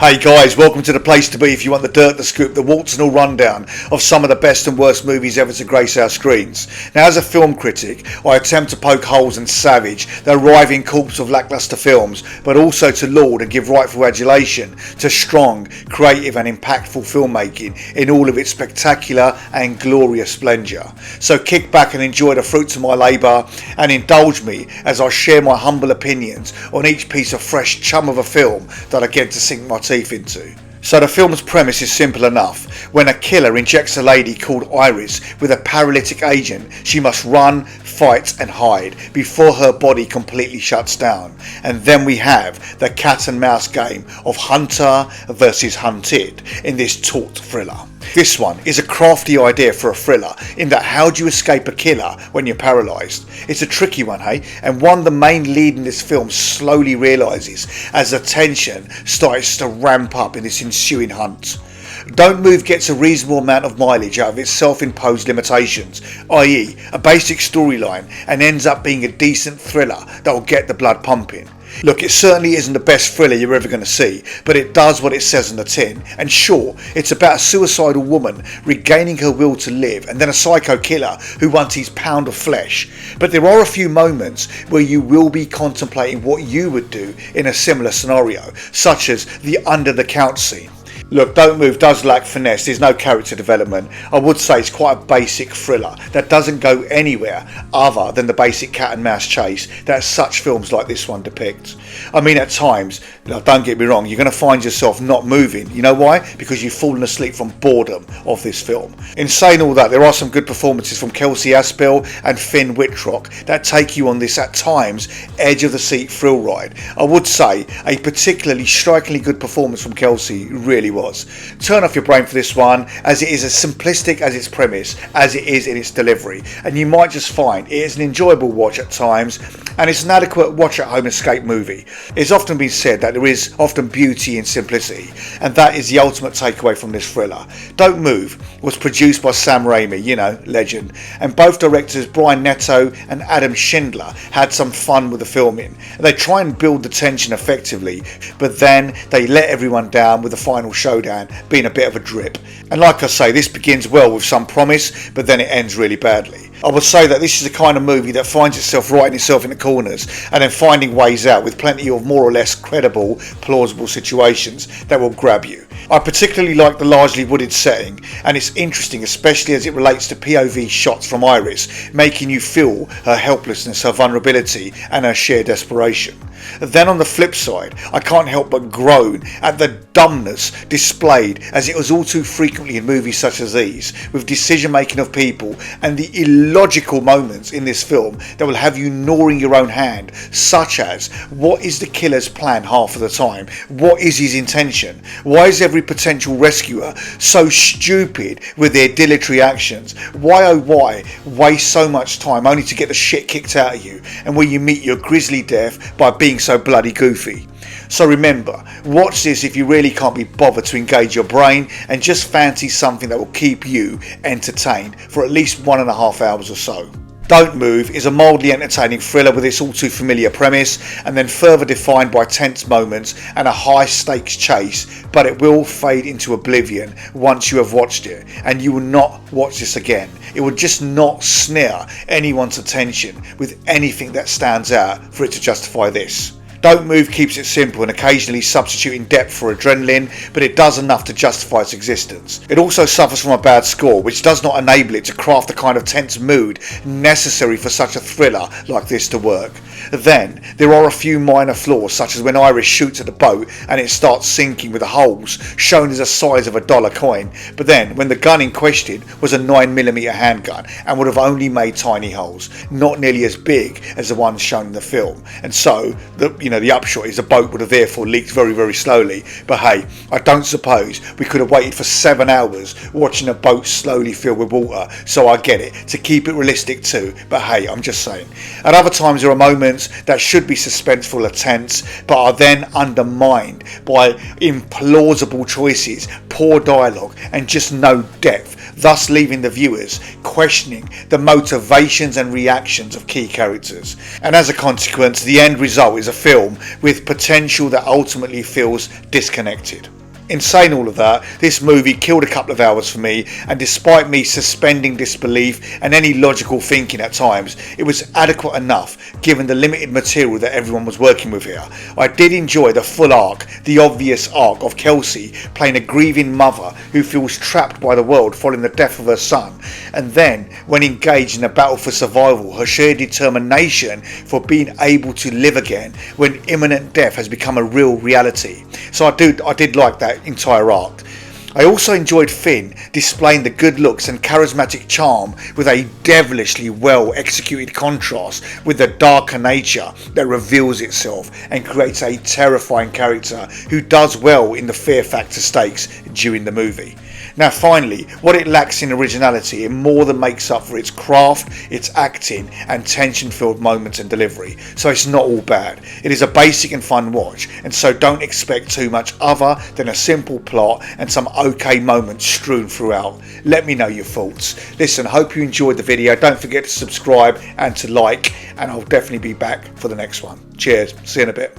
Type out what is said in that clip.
Hey guys, welcome to the place to be if you want the dirt, the scoop, the warts and all rundown of some of the best and worst movies ever to grace our screens. Now, as a film critic, I attempt to poke holes and savage the writhing corpse of lacklustre films, but also to laud and give rightful adulation to strong, creative and impactful filmmaking in all of its spectacular and glorious splendour. So kick back and enjoy the fruits of my labour and indulge me as I share my humble opinions on each piece of fresh chum of a film that I get to sink my teeth into. So the film's premise is simple enough. When a killer injects a lady called Iris with a paralytic agent, she must run, fight and hide before her body completely shuts down. And then we have the cat and mouse game of hunter versus hunted in this taut thriller. This one is a crafty idea for a thriller in that how do you escape a killer when you're paralysed? It's a tricky one, hey? And one the main lead in this film slowly realises as the tension starts to ramp up in this ensuing hunt. Don't Move gets a reasonable amount of mileage out of its self-imposed limitations, i.e. a basic storyline, and ends up being a decent thriller that will get the blood pumping. Look, it certainly isn't the best thriller you're ever going to see, but it does what it says on the tin. And sure, it's about a suicidal woman regaining her will to live and then a psycho killer who wants his pound of flesh. But there are a few moments where you will be contemplating what you would do in a similar scenario, such as the under the couch scene. Look, Don't Move does lack finesse, there's no character development. I would say it's quite a basic thriller that doesn't go anywhere other than the basic cat and mouse chase that such films like this one depict. I mean, at times, don't get me wrong, you're going to find yourself not moving. You know why? Because you've fallen asleep from boredom of this film. In saying all that, there are some good performances from Kelsey Aspel and Finn Wittrock that take you on this, at times, edge of the seat thrill ride. I would say a particularly strikingly good performance from Kelsey really was. Turn off your brain for this one, as it is as simplistic as its premise as it is in its delivery, and you might just find it is an enjoyable watch at times, and it's an adequate watch at home escape movie. It's often been said that there is often beauty in simplicity, and that is the ultimate takeaway from this thriller. Don't Move was produced by Sam Raimi, legend, and both directors Brian Netto and Adam Schindler had some fun with the filming. They try and build the tension effectively, but then they let everyone down with the final showdown being a bit of a drip. And like I say, this begins well with some promise, but then it ends really badly. I would say that this is the kind of movie that finds itself writing itself in the corners and then finding ways out with plenty of more or less credible, plausible situations that will grab you. I particularly like the largely wooded setting, and it's interesting especially as it relates to POV shots from Iris, making you feel her helplessness, her vulnerability and her sheer desperation. Then on the flip side, I can't help but groan at the dumbness displayed, as it was all too frequently in movies such as these, with decision making of people and the illogical moments in this film that will have you gnawing your own hand, such as, what is the killer's plan half of the time? What is his intention? Why is every potential rescuer so stupid with their dilatory actions? Why oh why waste so much time only to get the shit kicked out of you, and where you meet your grisly death by being so bloody goofy? So remember, watch this if you really can't be bothered to engage your brain and just fancy something that will keep you entertained for at least 1.5 hours or so. Don't Move is a mildly entertaining thriller with its all too familiar premise, and then further defined by tense moments and a high stakes chase, but it will fade into oblivion once you have watched it, and you will not watch this again. It will just not snare anyone's attention with anything that stands out for it to justify this. Don't Move keeps it simple and occasionally substituting depth for adrenaline, but it does enough to justify its existence. It also suffers from a bad score, which does not enable it to craft the kind of tense mood necessary for such a thriller like this to work. Then, there are a few minor flaws, such as when Iris shoots at the boat and it starts sinking with the holes shown as the size of a dollar coin, but then when the gun in question was a 9mm handgun and would have only made tiny holes, not nearly as big as the ones shown in the film, and so the upshot is the boat would have therefore leaked very, very slowly. But hey, I don't suppose we could have waited for 7 hours watching a boat slowly fill with water, so I get it, to keep it realistic too, but hey, I'm just saying. At other times there are moments that should be suspenseful or tense, but are then undermined by implausible choices, poor dialogue and just no depth, thus leaving the viewers questioning the motivations and reactions of key characters. And as a consequence, the end result is a film film with potential that ultimately feels disconnected. In saying all of that, this movie killed a couple of hours for me, and despite me suspending disbelief and any logical thinking at times, it was adequate enough given the limited material that everyone was working with here. I did enjoy the full arc, the obvious arc of Kelsey playing a grieving mother who feels trapped by the world following the death of her son, and then when engaged in a battle for survival, her sheer determination for being able to live again when imminent death has become a real reality. So I did like that entire arc. I also enjoyed Finn displaying the good looks and charismatic charm with a devilishly well executed contrast with the darker nature that reveals itself and creates a terrifying character who does well in the fear factor stakes during the movie. Now finally, what it lacks in originality, it more than makes up for its craft, its acting and tension filled moments and delivery, so it's not all bad. It is a basic and fun watch, and so don't expect too much other than a simple plot and some okay moments strewn throughout. Let me know your thoughts. Listen, hope you enjoyed the video. Don't forget to subscribe and to like, and I'll definitely be back for the next one. Cheers, see you in a bit.